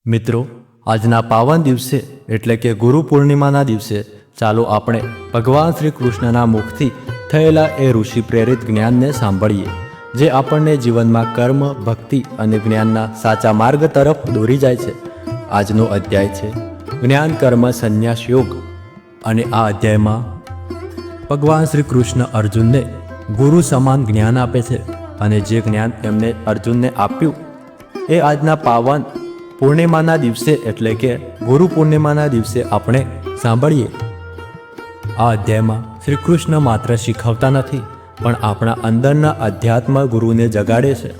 મિત્રો, આજના પાવન દિવસે એટલે કે ગુરુ પૂર્ણિમાના દિવસે ચાલો આપણે ભગવાન શ્રી કૃષ્ણના મુખથી થયેલા એ ઋષિ પ્રેરિત જ્ઞાનને સાંભળીએ, જે આપણને જીવનમાં કર્મ, ભક્તિ અને જ્ઞાનના સાચા માર્ગ તરફ દોરી જાય છે. આજનો અધ્યાય છે જ્ઞાન કર્મ સંન્યાસ યોગ, અને આ અધ્યાયમાં ભગવાન શ્રી કૃષ્ણ અર્જુનને ગુરુ સમાન જ્ઞાન આપે છે, અને જે જ્ઞાન એમને અર્જુનને આપ્યું એ આજના પાવન પૂર્ણિમાના દિવસે એટલે કે ગુરુ પૂર્ણિમાના દિવસે આપણે સાંભળીએ. આ અધ્યાયમાં શ્રી કૃષ્ણ માત્ર શીખવતા નથી, પણ આપણા અંદરના અધ્યાત્મ ગુરુને જગાડે છે,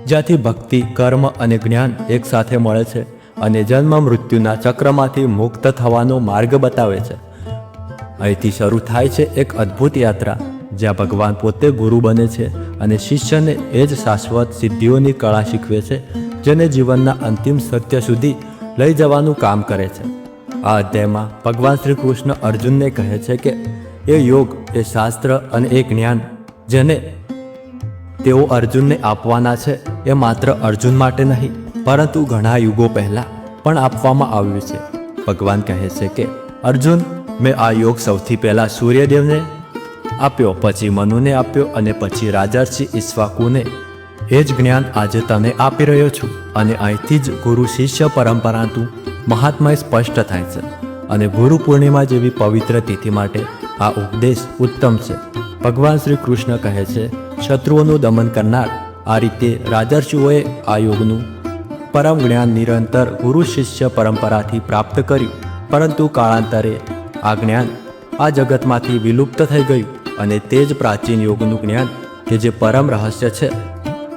જ્યાંથી ભક્તિ, કર્મ અને જ્ઞાન એકસાથે મળે છે અને જન્મ મૃત્યુના ચક્રમાંથી મુક્ત થવાનો માર્ગ બતાવે છે. અહીંથી શરૂ થાય છે એક અદ્ભુત યાત્રા, જ્યાં ભગવાન પોતે ગુરુ બને છે અને શિષ્યને એ જ શાશ્વત સિદ્ધિઓની કળા શીખવે છે, જેને જીવનના અંતિમ સત્ય સુધી લઈ જવાનું કામ કરે છે. આ અધ્યાયમાં ભગવાન શ્રી કૃષ્ણ અર્જુનને કહે છે કે એ યોગ, એ શાસ્ત્ર અને એ જ્ઞાન જેને તેઓ અર્જુનને આપવાના છે, એ માત્ર અર્જુન માટે નહીં, પરંતુ ઘણા યુગો પહેલાં પણ આપવામાં આવ્યું છે. ભગવાન કહે છે કે અર્જુન, મેં આ યોગ સૌથી પહેલાં સૂર્યદેવને આપ્યો, પછી મનુને આપ્યો અને પછી રાજર્ષિ ઈક્ષ્વાકુને. એ જ જ્ઞાન આજે તને આપી રહ્યો છું, અને અહીંથી જ ગુરુ શિષ્ય પરંપરાનું મહાત્મય સ્પષ્ટ થાય છે. અને ગુરુ પૂર્ણિમા જેવી પવિત્ર તિથિ માટે આ ઉપદેશ ઉત્તમ છે. ભગવાન શ્રી કૃષ્ણ કહે છે, શત્રુઓનું દમન કરનાર આ રીતે રાજર્ષિઓએ આ યોગનું પરમ જ્ઞાન નિરંતર ગુરુ શિષ્ય પરંપરાથી પ્રાપ્ત કર્યું, પરંતુ કાળાંતરે આ જ્ઞાન આ જગતમાંથી વિલુપ્ત થઈ ગયું, અને તે જ પ્રાચીન યોગનું જ્ઞાન કે જે પરમ રહસ્ય છે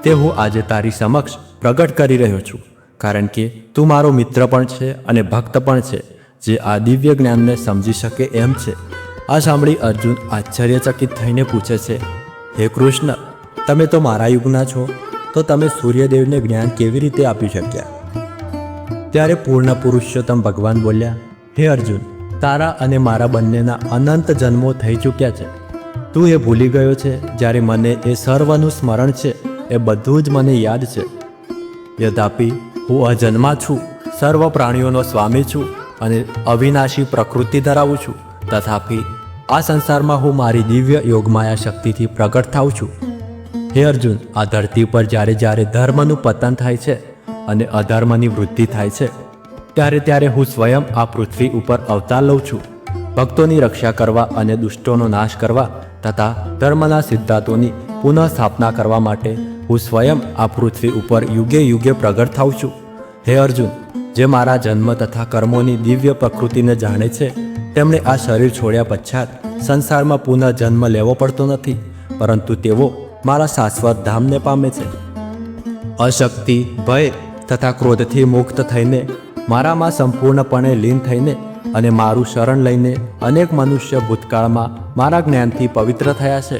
તે હું આજે તારી સમક્ષ પ્રગટ કરી રહ્યો છું, કારણ કે તું મારો મિત્ર પણ છે અને ભક્ત પણ છે, જે આ દિવ્ય જ્ઞાનને સમજી શકે એમ છે. આ સાંભળી અર્જુન આશ્ચર્યચકિત થઈને પૂછે છે, હે કૃષ્ણ, તમે તો મારા યુગના છો, તો તમે સૂર્યદેવને જ્ઞાન કેવી રીતે આપી શક્યા? ત્યારે પૂર્ણ પુરુષોત્તમ ભગવાન બોલ્યા, હે અર્જુન, તારા અને મારા બંનેના અનંત જન્મો થઈ ચૂક્યા છે. તું એ ભૂલી ગયો છે, જ્યારે મને એ સર્વનું સ્મરણ છે, એ બધું જ મને યાદ છે. યદ્યપિ હું અજન્મા છું, સર્વ પ્રાણીઓનો સ્વામી છું અને અવિનાશી પ્રકૃતિ ધરાવું છું, તથાપિ આ સંસારમાં હું મારી દિવ્ય યોગમાયા શક્તિથી પ્રગટ થાઉં છું. હે અર્જુન, આ ધરતી પર જ્યારે જ્યારે ધર્મનું પતન થાય છે અને અધર્મની વૃદ્ધિ થાય છે, ત્યારે ત્યારે હું સ્વયં આ પૃથ્વી ઉપર અવતાર લઉં છું, ભક્તોની રક્ષા કરવા અને દુષ્ટોનો નાશ કરવા તથા ધર્મના સિદ્ધાંતોની પુનઃ સ્થાપના કરવા માટે હું સ્વયં આ પૃથ્વી ઉપર યુગે યુગે પ્રગટ થાઉં છું. હે અર્જુન, જે મારા જન્મ તથા કર્મોની દિવ્ય પ્રકૃતિને જાણે છે, તેમણે આ શરીર છોડ્યા પશ્ચાત સંસારમાં પુનઃ જન્મ લેવો પડતો નથી, પરંતુ તેઓ મારા શાશ્વત ધામને પામે છે. અશક્તિ, ભય તથા ક્રોધથી મુક્ત થઈને મારામાં સંપૂર્ણપણે લીન થઈને અને મારું શરણ લઈને અનેક મનુષ્ય ભૂતકાળમાં મારા જ્ઞાનથી પવિત્ર થયા છે,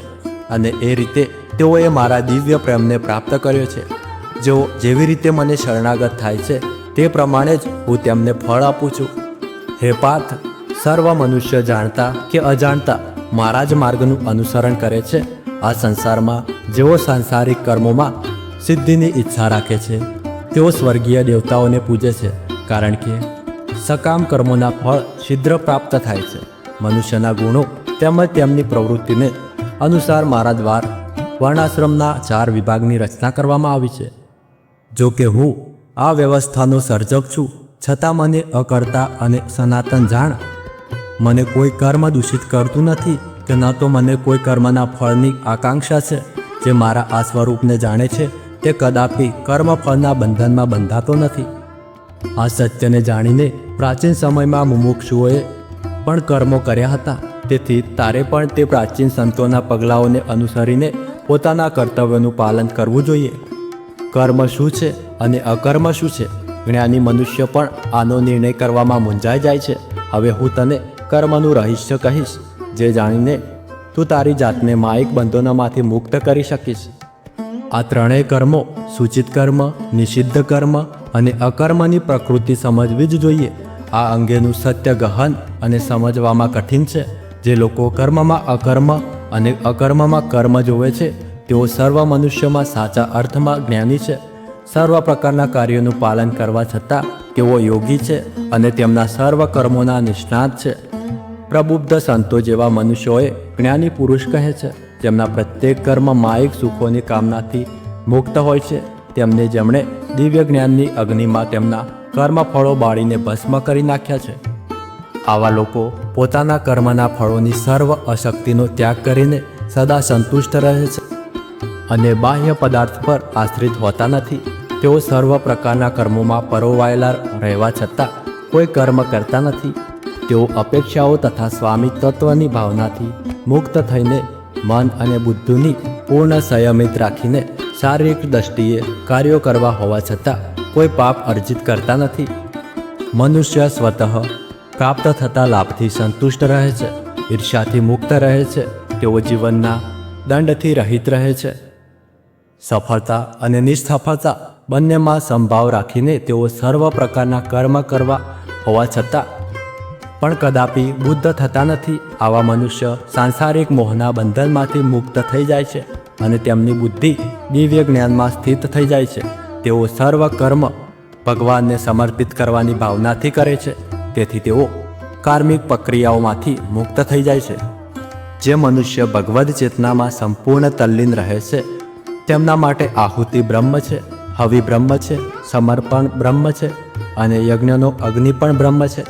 અને એ રીતે તેઓએ મારા દિવ્ય પ્રેમને પ્રાપ્ત કર્યો છે. જેઓ જેવી રીતે મને શરણાગત થાય છે, તે પ્રમાણે જ હું તેમને ફળ આપું છું. હે પાર્થ, સર્વ મનુષ્ય જાણતા કે અજાણતા મારા જ માર્ગનું અનુસરણ કરે છે. આ સંસારમાં જેઓ સાંસારિક કર્મોમાં સિદ્ધિની ઈચ્છા રાખે છે, તેઓ સ્વર્ગીય દેવતાઓને પૂજે છે, કારણ કે સકામ કર્મોના ફળ શીઘ્ર પ્રાપ્ત થાય છે. મનુષ્યના ગુણો તેમજ તેમની પ્રવૃત્તિને અનુસાર મારા દ્વાર વર્ણાશ્રમના 4 વિભાગની રચના કરવામાં આવી છે. જો કે હું આ વ્યવસ્થાનો સર્જક છું, છતાં મને અકર્તા અને સનાતન જાણ. મને કોઈ કર્મ દૂષિત કરતું નથી, કે ન તો મને કોઈ કર્મના ફળની આકાંક્ષા છે. જે મારા આ સ્વરૂપને જાણે છે, તે કદાપી કર્મફળના બંધનમાં બંધાતો નથી. આ સત્યને જાણીને પ્રાચીન સમયમાં મુમુક્ષુઓએ પણ કર્મો કર્યા હતા, તેથી તારે પણ તે પ્રાચીન સંતોના પગલાઓને અનુસરીને પોતાના કર્તવ્યોનું પાલન કરવું જોઈએ. કર્મ શું છે અને અકર્મ શું છે, જ્ઞાની મનુષ્ય પણ આનો નિર્ણય કરવામાં મૂંઝાઈ જાય છે. હવે હું તને કર્મનું રહસ્ય કહીશ, જે જાણીને તું તારી જાતને માયિક બંધનોમાંથી મુક્ત કરી શકીશ. આ ત્રણેય કર્મો, સૂચિત કર્મ, નિષિદ્ધ કર્મ અને અકર્મની પ્રકૃતિ સમજવી જ જોઈએ. આ અંગેનું સત્ય ગહન અને સમજવામાં કઠિન છે. જે લોકો કર્મમાં અકર્મ અને અકર્મમાં કર્મ જોવે છે, તેઓ સર્વ મનુષ્યોમાં સાચા અર્થમાં જ્ઞાની છે. સર્વ પ્રકારના કાર્યોનું પાલન કરવા છતાં તેઓ યોગી છે અને તેમના સર્વ કર્મોના નિષ્ણાત છે. પ્રબુદ્ધ સંતો જેવા મનુષ્યોએ જ્ઞાની પુરુષ કહે છે, જેમના પ્રત્યેક કર્મ માયિક સુખોની કામનાથી મુક્ત હોય છે. તેમને જેમણે દિવ્ય જ્ઞાનની અગ્નિમાં તેમના કર્મફળો બાળીને ભસ્મ કરી નાખ્યા છે. આવા લોકો પોતાના કર્મના ફળોની સર્વ અશક્તિનો ત્યાગ કરીને સદા સંતુષ્ટ રહે છે અને બાહ્ય પદાર્થ પર આશ્રિત હોતા નથી. તેઓ સર્વ પ્રકારના કર્મોમાં પરોવાયેલા રહેવા છતાં કોઈ કર્મ કરતા નથી. તેઓ અપેક્ષાઓ તથા સ્વામી તત્વની ભાવનાથી મુક્ત થઈને મન અને બુદ્ધિની પૂર્ણ સંયમિત રાખીને શારીરિક દ્રષ્ટિએ કાર્યો કરવા હોવા છતાં કોઈ પાપ અર્જિત કરતા નથી. મનુષ્ય સ્વતઃ પ્રાપ્ત થતા લાભથી સંતુષ્ટ રહે છે, ઈર્ષ્યાથી મુક્ત રહે છે. તેઓ જીવનના દંડથી રહિત રહે છે. સફળતા અને નિષ્સફળતા બંનેમાં સંભાવ રાખીને તેઓ સર્વ પ્રકારના કર્મ કરવા હોવા છતાં પણ કદાપી બુદ્ધ થતા નથી. આવા મનુષ્ય સાંસારિક મોહના બંધનમાંથી મુક્ત થઈ જાય છે અને તેમની બુદ્ધિ દિવ્ય જ્ઞાનમાં સ્થિત થઈ જાય છે. તેઓ સર્વ કર્મ ભગવાનને સમર્પિત કરવાની ભાવનાથી કરે છે. તેથી તેઓ કાર્મિક પ્રક્રિયાઓમાંથી મુક્ત થઈ જાય છે. જે મનુષ્ય ભગવદ ચેતનામાં સંપૂર્ણ તલ્લીન રહે છે, તેમના માટે આહુતિ બ્રહ્મ છે, હવિ બ્રહ્મ છે, સમર્પણ બ્રહ્મ છે અને યજ્ઞનો અગ્નિ પણ બ્રહ્મ છે.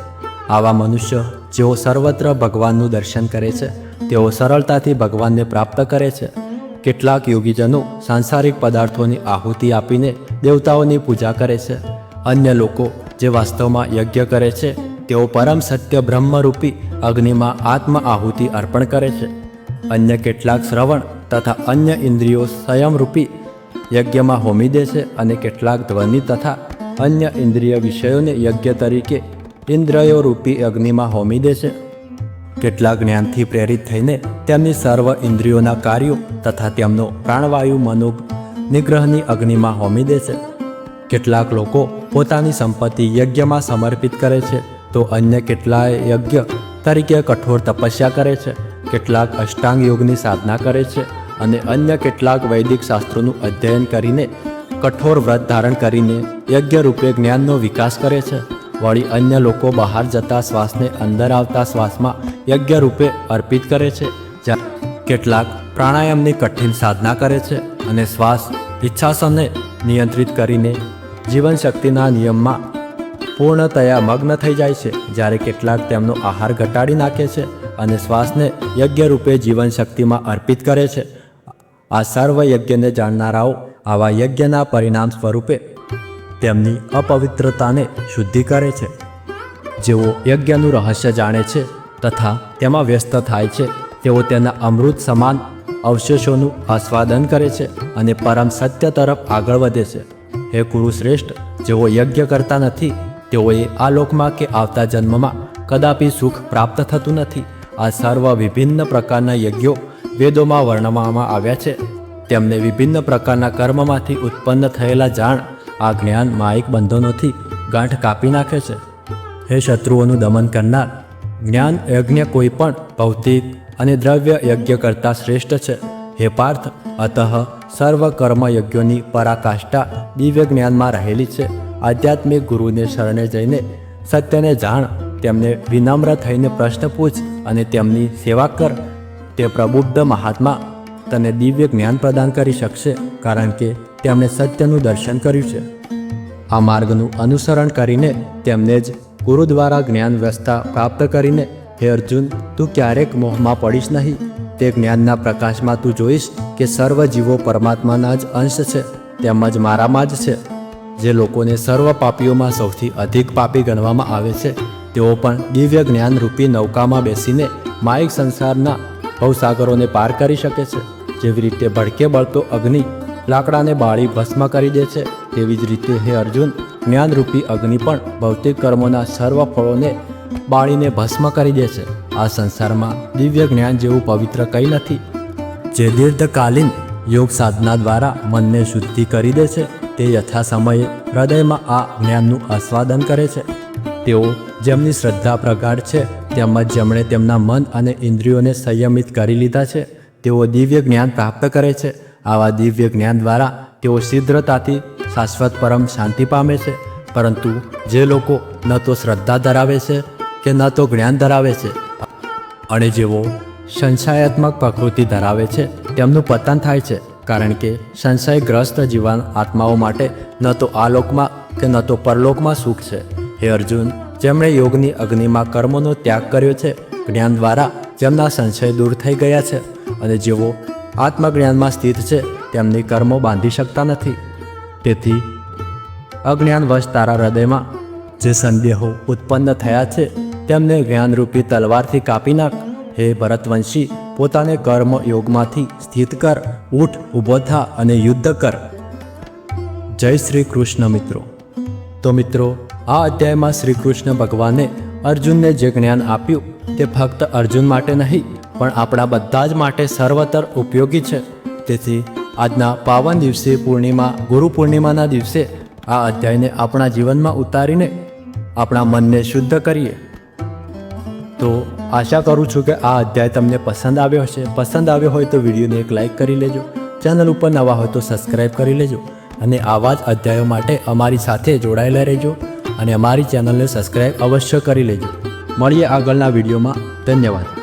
આવા મનુષ્ય જેઓ સર્વત્ર ભગવાનનું દર્શન કરે છે, તેઓ સરળતાથી ભગવાનને પ્રાપ્ત કરે છે. કેટલાક યોગીજનો સાંસારિક પદાર્થોની આહુતિ આપીને દેવતાઓની પૂજા કરે છે. અન્ય લોકો જે વાસ્તવમાં યજ્ઞ કરે છે, તેઓ પરમ સત્ય બ્રહ્મરૂપી અગ્નિમાં આત્મ આહુતિ અર્પણ કરે છે. અન્ય કેટલાક શ્રવણ તથા અન્ય ઇન્દ્રિયો સંયમરૂપી યજ્ઞમાં હોમી દે છે અને કેટલાક ધ્વનિ તથા અન્ય ઇન્દ્રિય વિષયોને યજ્ઞ તરીકે ઇન્દ્રિયો રૂપી અગ્નિમાં હોમી દે છે. કેટલાક જ્ઞાનથી પ્રેરિત થઈને તેમની સર્વ ઇન્દ્રિયોના કાર્યો તથા તેમનો પ્રાણવાયુ મનો નિગ્રહની અગ્નિમાં હોમી દે છે. કેટલાક લોકો પોતાની સંપત્તિ યજ્ઞમાં સમર્પિત કરે છે, તો અન્ય કેટલાય યજ્ઞ તરીકે કઠોર તપસ્યા કરે છે. કેટલાક અષ્ટાંગ યોગની સાધના કરે છે અને અન્ય કેટલાક વૈદિક શાસ્ત્રોનું અધ્યયન કરીને કઠોર વ્રત ધારણ કરીને યજ્ઞ રૂપે જ્ઞાનનો વિકાસ કરે છે. વળી અન્ય લોકો બહાર જતા શ્વાસને અંદર આવતા શ્વાસમાં યજ્ઞ રૂપે અર્પિત કરે છે. કેટલાક પ્રાણાયામની કઠિન સાધના કરે છે અને શ્વાસ ઈચ્છાસને નિયંત્રિત કરીને જીવનશક્તિના નિયમમાં પૂર્ણતયા મગ્ન થઈ જાય છે. જ્યારે કેટલાક તેમનો આહાર ઘટાડી નાખે છે અને શ્વાસને યજ્ઞ રૂપે જીવનશક્તિમાં અર્પિત કરે છે. આ સર્વ યજ્ઞને જાણનારાઓ આવા યજ્ઞના પરિણામ સ્વરૂપે તેમની અપવિત્રતાને શુદ્ધિ કરે છે. જેઓ યજ્ઞનું રહસ્ય જાણે છે તથા તેમાં વ્યસ્ત થાય છે, તેઓ તેના અમૃત સમાન અવશેષોનું આસ્વાદન કરે છે અને પરમ સત્ય તરફ આગળ વધે છે. હે કુરુશ્રેષ્ઠ, જેઓ યજ્ઞ કરતા નથી, તેઓએ આ લોકમાં કે આવતા જન્મમાં કદાપી સુખ પ્રાપ્ત થતું નથી. આ સર્વ વિભિન્ન પ્રકારના યજ્ઞો વેદોમાં વર્ણવવામાં આવ્યા છે. તેમને વિભિન્ન પ્રકારના કર્મમાંથી ઉત્પન્ન થયેલા જાણ આ જ્ઞાન માયિક બંધનોથી ગાંઠ કાપી નાખે છે. હે શત્રુઓનું દમન કરનાર, જ્ઞાન યજ્ઞ કોઈ પણ ભૌતિક અને દ્રવ્ય યજ્ઞ કરતાં શ્રેષ્ઠ છે. હે પાર્થ, અતઃ સર્વ કર્મ યજ્ઞોની પરાકાષ્ઠા દિવ્ય જ્ઞાનમાં રહેલી છે. આધ્યાત્મિક ગુરુને શરણે જઈને સત્યને જાણ, તેમને વિનમ્ર થઈને પ્રશ્ન પૂછ અને તેમની સેવા કર. તે પ્રબુદ્ધ મહાત્મા તને દિવ્ય જ્ઞાન પ્રદાન કરી શકશે, કારણ કે તેમણે સત્યનું દર્શન કર્યું છે. આ માર્ગનું અનુસરણ કરીને તેમને જ ગુરુ દ્વારા જ્ઞાન વ્યવસ્થા પ્રાપ્ત કરીને હે અર્જુન, તું ક્યારેક મોહમાં પડીશ નહીં. તે જ્ઞાનના પ્રકાશમાં તું જોઈશ કે સર્વ જીવો પરમાત્માના જ અંશ છે, તેમજ મારામાં જ છે. જે લોકોને સર્વ પાપીઓમાં સૌથી અધિક પાપી ગણવામાં આવે છે, તેઓ પણ દિવ્ય જ્ઞાન રૂપી નૌકામાં બેસીને માયિક સંસારના ભવસાગરોને પાર કરી શકે છે. જેવી રીતે ભડકે બળતો અગ્નિ લાકડાને બાળી ભસ્મ કરી દે છે, તેવી જ રીતે હે અર્જુન, જ્ઞાનરૂપી અગ્નિ પણ ભૌતિક કર્મોના સર્વ ફળોને બાળીને ભસ્મ કરી દે છે. આ સંસારમાં દિવ્ય જ્ઞાન જેવું પવિત્ર કંઈ નથી. જે દીર્ઘકાલીન યોગ સાધના દ્વારા મનને શુદ્ધિ કરી દે છે, તે યથા સમયે હૃદયમાં આ જ્ઞાનનું આસ્વાદન કરે છે. તેઓ જેમની શ્રદ્ધા પ્રગાઢ છે, તેમજ જેમણે તેમના મન અને ઇન્દ્રિયોને સંયમિત કરી લીધા છે, તેઓ દિવ્ય જ્ઞાન પ્રાપ્ત કરે છે. આવા દિવ્ય જ્ઞાન દ્વારા તેઓ શીઘ્રતાથી શાશ્વત પરમ શાંતિ પામે છે. પરંતુ જે લોકો ન તો શ્રદ્ધા ધરાવે છે કે ન તો જ્ઞાન ધરાવે છે અને જેઓ સંશયાત્મક પ્રકૃતિ ધરાવે છે તેમનું પતન થાય છે, કારણ કે સંશયગ્રસ્ત જીવન આત્માઓ માટે ન તો આ લોકમાં કે ન તો પરલોકમાં સુખ છે. હે અર્જુન, જેમણે યોગની અગ્નિમાં કર્મોનો ત્યાગ કર્યો છે, જ્ઞાન દ્વારા જેમના સંશય દૂર થઈ ગયા છે અને જેઓ આત્મજ્ઞાનમાં સ્થિત છે તેમની કર્મો બાંધી શકતા નથી. તેથી અજ્ઞાનવશ તારા હૃદયમાં જે સંદેહો ઉત્પન્ન થયા છે તેમને જ્ઞાનરૂપી તલવારથી કાપી નાખ. હે ભરતવંશી, પોતાને કર્મ યોગમાંથી સ્થિત કર, ઊઠ, ઊભો થા અને યુદ્ધ કર. જય શ્રી કૃષ્ણ. મિત્રો, તો મિત્રો, આ અધ્યાયમાં શ્રી કૃષ્ણ ભગવાને અર્જુનને જે જ્ઞાન આપ્યું તે ફક્ત અર્જુન માટે નહીં પણ આપણા બધા જ માટે સર્વતર ઉપયોગી છે. તેથી આજના પાવન દિવસે ગુરુ પૂર્ણિમાના દિવસે આ અધ્યાયને આપણા જીવનમાં ઉતારીને આપણા મનને શુદ્ધ કરીએ. તો આશા કરું છું કે આ અધ્યાય તમને પસંદ આવ્યો હશે. પસંદ આવ્યો હોય તો વિડીયોને એક લાઇક કરી લેજો. ચેનલ ઉપર નવા હોય તો સબસ્ક્રાઈબ કરી લેજો અને આવા જ અધ્યાયો માટે અમારી સાથે જોડાયેલા રહેજો અને અમારી ચેનલને સબસ્ક્રાઈબ અવશ્ય કરી લેજો. મળીએ આગળના વિડીયોમાં. ધન્યવાદ.